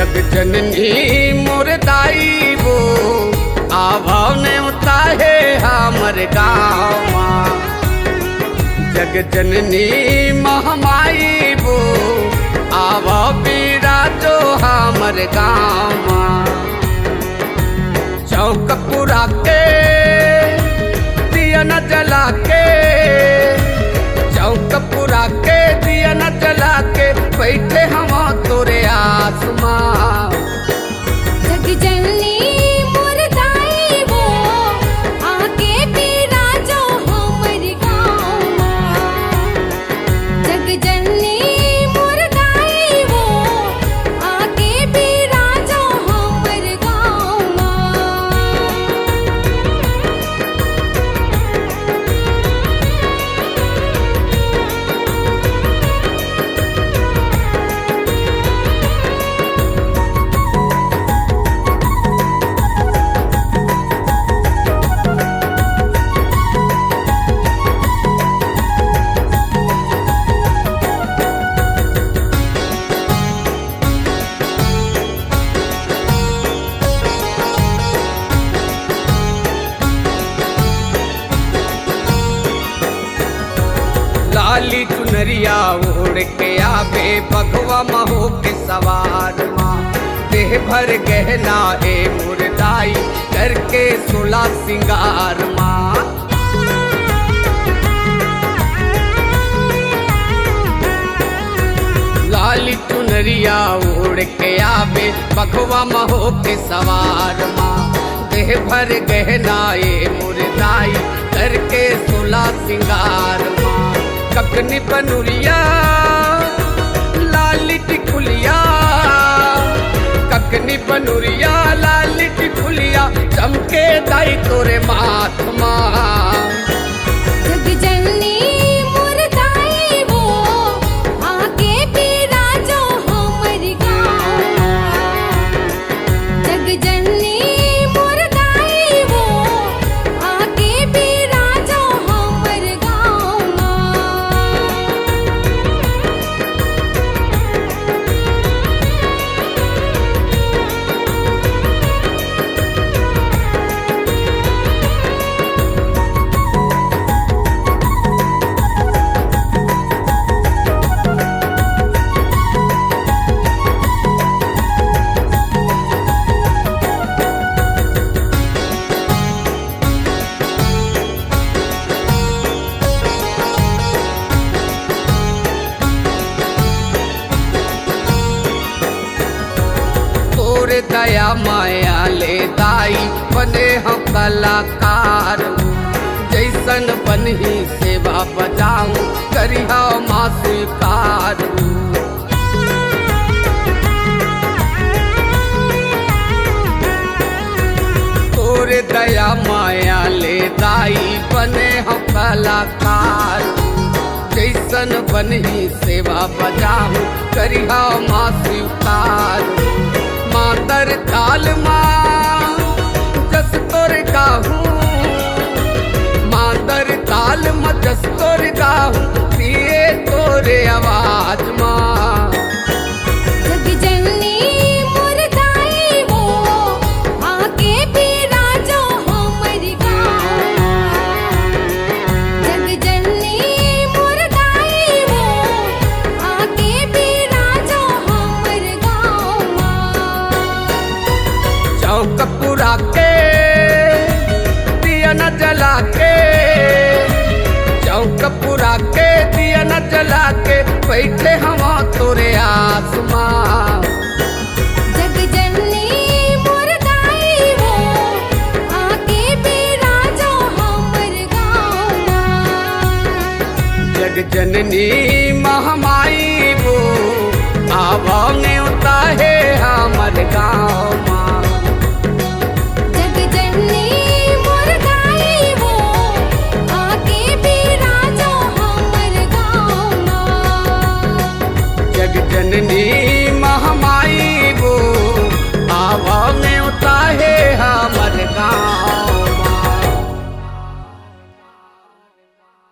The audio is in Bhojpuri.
जग जननी मोर दाई वो आभाव ने उताहे हमर गाँव माँ। जग जननी महामाई वो आभाव पीरा जो हमर गाँव माँ। चौक पुरा के दिया न जला के, चौक पुरा के दिया न जला के बैठे हम तोरे आसमां। जग जननी मोर दाई वो आके पीरा जो हमर गाँव माँ। जग जननी मोर दाई वो आके पीरा जो हमर गाँव माँ। लाली चुनरिया ओढ़ के आवे बघवा महो के सवार माँ। देह भर गहना ए मुरदाई करके 16 सिंगार माँ। लाली चुनरिया ओढ़ के आवे बघवा महो के सवार माँ। देह भर गहना ए मुरदाई करके 16 सिंगार माँ। ककनी पनुरिया लाली टिकुलिया, ककनी पनुरिया लाली टिकुलिया चमके दाई तोरे माथ माँ। जग जननी मोर दाई वो आके पीरा जो हमर गाँव माँ। जग जननी मोर दाई वो आके पीरा जो हमर गाँव माँ। तोरे दया माया ले दाई बने हम कलाकार। जैसन बनही सेवा बजाऊं करिहा माँ स्वीकार। तोरे दया माया ले दाई बने हम कलाकार। जैसन बनही सेवा बजाऊं करिहा माँ स्वीकार। मातर ताल माँ जस तोर गाहूँ, मातर ताल माँ जस तोर गाहूँ पिए तोरे आवाज माँ। जग जननी मोर दाई वो आके पीरा जो हमर गाँव माँ। जग जननी मोर दाई वो आके पीरा जो हमर गाँव माँ। चौक पुरा के दिया न जला के, चौक पुरा के दिया न जला के बैठे हम तोरे आसमां। जग जननी मोर दाई वो आके पीरा जो हमर गाँव माँ। जग जननी महामाई वो आभाव ने उताहे हमर गाँव माँ। जग जननी मोर दाई वो आके पीरा जो हमर गाँव माँ। जग जननी